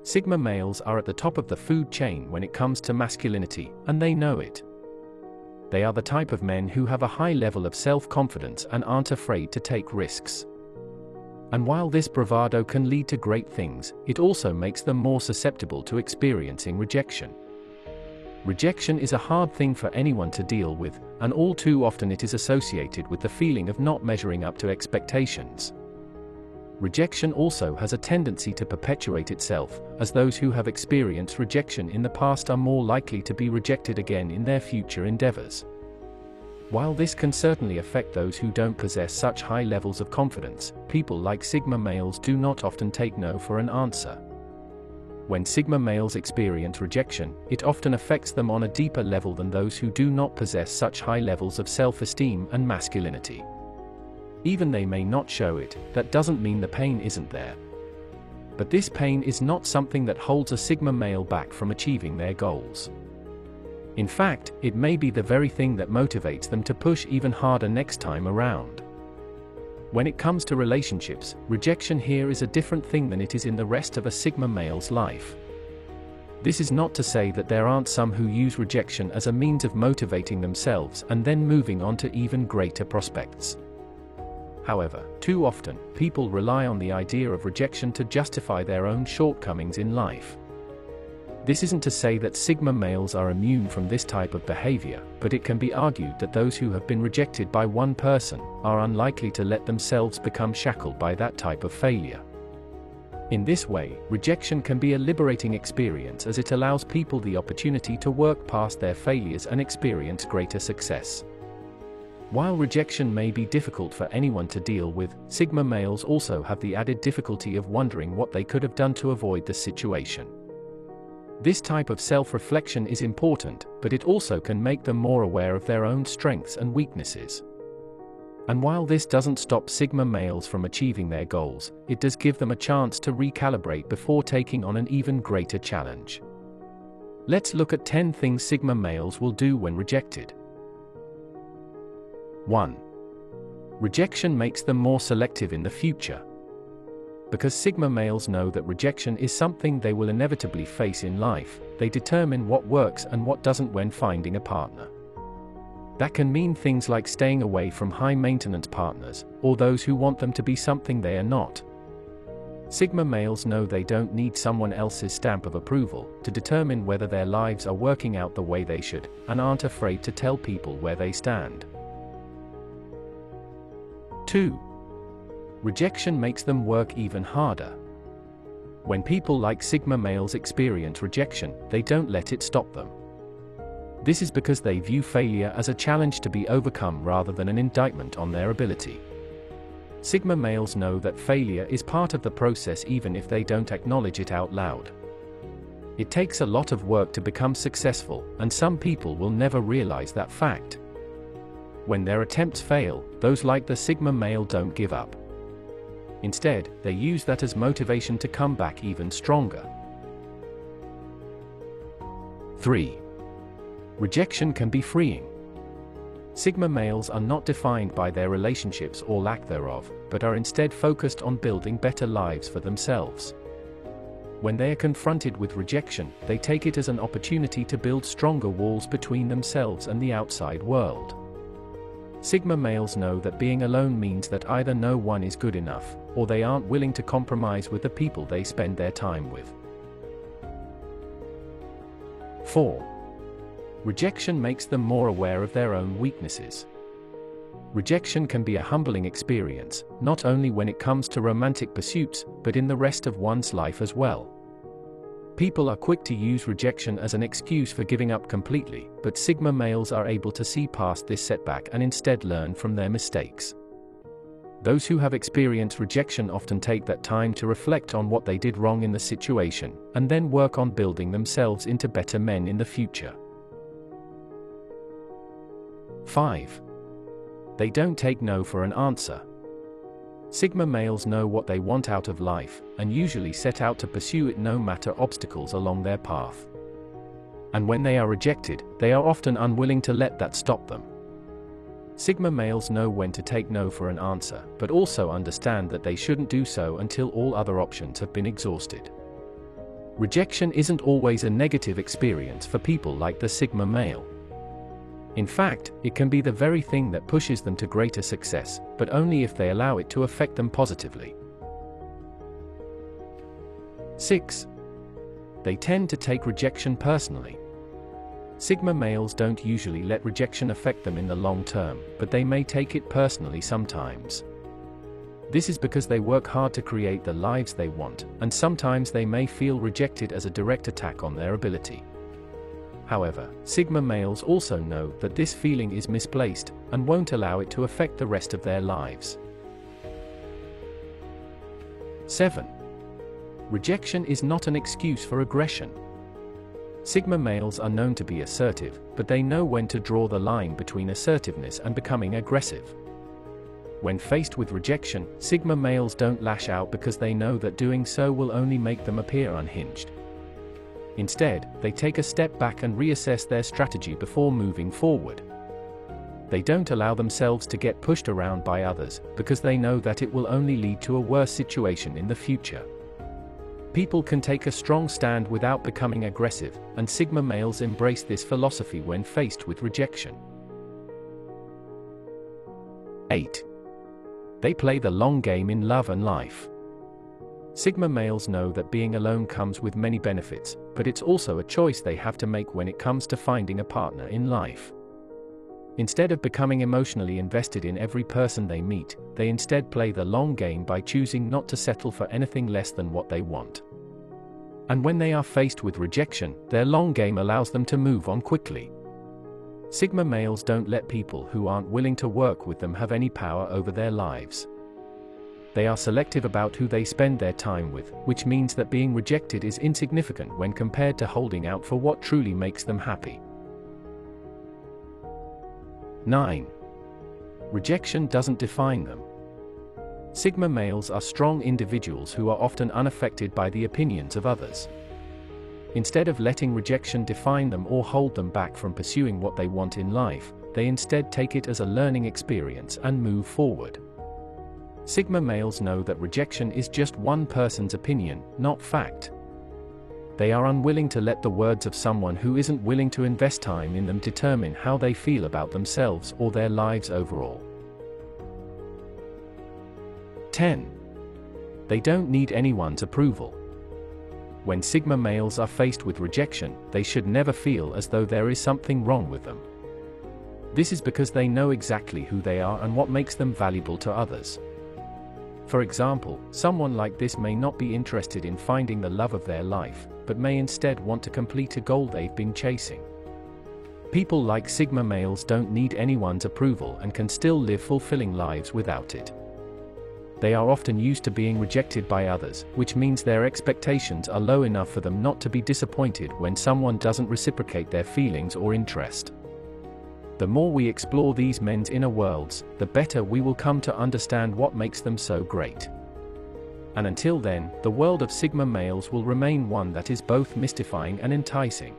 Sigma males are at the top of the food chain when it comes to masculinity, and they know it. They are the type of men who have a high level of self-confidence and aren't afraid to take risks. And while this bravado can lead to great things, it also makes them more susceptible to experiencing rejection. Rejection is a hard thing for anyone to deal with, and all too often it is associated with the feeling of not measuring up to expectations. Rejection also has a tendency to perpetuate itself, as those who have experienced rejection in the past are more likely to be rejected again in their future endeavors. While this can certainly affect those who don't possess such high levels of confidence, people like Sigma males do not often take no for an answer. When Sigma males experience rejection, it often affects them on a deeper level than those who do not possess such high levels of self-esteem and masculinity. Even they may not show it, that doesn't mean the pain isn't there. But this pain is not something that holds a Sigma male back from achieving their goals. In fact, it may be the very thing that motivates them to push even harder next time around. When it comes to relationships, rejection here is a different thing than it is in the rest of a Sigma male's life. This is not to say that there aren't some who use rejection as a means of motivating themselves and then moving on to even greater prospects. However, too often, people rely on the idea of rejection to justify their own shortcomings in life. This isn't to say that Sigma males are immune from this type of behavior, but it can be argued that those who have been rejected by one person are unlikely to let themselves become shackled by that type of failure. In this way, rejection can be a liberating experience as it allows people the opportunity to work past their failures and experience greater success. While rejection may be difficult for anyone to deal with, Sigma males also have the added difficulty of wondering what they could have done to avoid the situation. This type of self-reflection is important, but it also can make them more aware of their own strengths and weaknesses. And while this doesn't stop Sigma males from achieving their goals, it does give them a chance to recalibrate before taking on an even greater challenge. Let's look at 10 things Sigma males will do when rejected. 1. Rejection makes them more selective in the future. Because Sigma males know that rejection is something they will inevitably face in life, they determine what works and what doesn't when finding a partner. That can mean things like staying away from high-maintenance partners, or those who want them to be something they are not. Sigma males know they don't need someone else's stamp of approval to determine whether their lives are working out the way they should, and aren't afraid to tell people where they stand. 2. Rejection makes them work even harder. When people like Sigma males experience rejection, they don't let it stop them. This is because they view failure as a challenge to be overcome rather than an indictment on their ability. Sigma males know that failure is part of the process even if they don't acknowledge it out loud. It takes a lot of work to become successful, and some people will never realize that fact. When their attempts fail, those like the Sigma male don't give up. Instead, they use that as motivation to come back even stronger. 3. Rejection can be freeing. Sigma males are not defined by their relationships or lack thereof, but are instead focused on building better lives for themselves. When they are confronted with rejection, they take it as an opportunity to build stronger walls between themselves and the outside world. Sigma males know that being alone means that either no one is good enough, or they aren't willing to compromise with the people they spend their time with. 4. Rejection makes them more aware of their own weaknesses. Rejection can be a humbling experience, not only when it comes to romantic pursuits, but in the rest of one's life as well. People are quick to use rejection as an excuse for giving up completely, but Sigma males are able to see past this setback and instead learn from their mistakes. Those who have experienced rejection often take that time to reflect on what they did wrong in the situation, and then work on building themselves into better men in the future. 5. They don't take no for an answer. Sigma males know what they want out of life, and usually set out to pursue it no matter obstacles along their path. And when they are rejected, they are often unwilling to let that stop them. Sigma males know when to take no for an answer, but also understand that they shouldn't do so until all other options have been exhausted. Rejection isn't always a negative experience for people like the Sigma male. In fact, it can be the very thing that pushes them to greater success, but only if they allow it to affect them positively. 6. They tend to take rejection personally. Sigma males don't usually let rejection affect them in the long term, but they may take it personally sometimes. This is because they work hard to create the lives they want, and sometimes they may feel rejected as a direct attack on their ability. However, Sigma males also know that this feeling is misplaced, and won't allow it to affect the rest of their lives. 7. Rejection is not an excuse for aggression. Sigma males are known to be assertive, but they know when to draw the line between assertiveness and becoming aggressive. When faced with rejection, Sigma males don't lash out because they know that doing so will only make them appear unhinged. Instead, they take a step back and reassess their strategy before moving forward. They don't allow themselves to get pushed around by others, because they know that it will only lead to a worse situation in the future. People can take a strong stand without becoming aggressive, and Sigma males embrace this philosophy when faced with rejection. 8. They play the long game in love and life. Sigma males know that being alone comes with many benefits, but it's also a choice they have to make when it comes to finding a partner in life. Instead of becoming emotionally invested in every person they meet, they instead play the long game by choosing not to settle for anything less than what they want. And when they are faced with rejection, their long game allows them to move on quickly. Sigma males don't let people who aren't willing to work with them have any power over their lives. They are selective about who they spend their time with, which means that being rejected is insignificant when compared to holding out for what truly makes them happy. 9. Rejection doesn't define them. Sigma males are strong individuals who are often unaffected by the opinions of others. Instead of letting rejection define them or hold them back from pursuing what they want in life, they instead take it as a learning experience and move forward. Sigma males know that rejection is just one person's opinion, not fact. They are unwilling to let the words of someone who isn't willing to invest time in them determine how they feel about themselves or their lives overall. 10. They don't need anyone's approval. When Sigma males are faced with rejection, they should never feel as though there is something wrong with them. This is because they know exactly who they are and what makes them valuable to others. For example, someone like this may not be interested in finding the love of their life, but may instead want to complete a goal they've been chasing. People like Sigma males don't need anyone's approval and can still live fulfilling lives without it. They are often used to being rejected by others, which means their expectations are low enough for them not to be disappointed when someone doesn't reciprocate their feelings or interest. The more we explore these men's inner worlds, the better we will come to understand what makes them so great. And until then, the world of Sigma males will remain one that is both mystifying and enticing.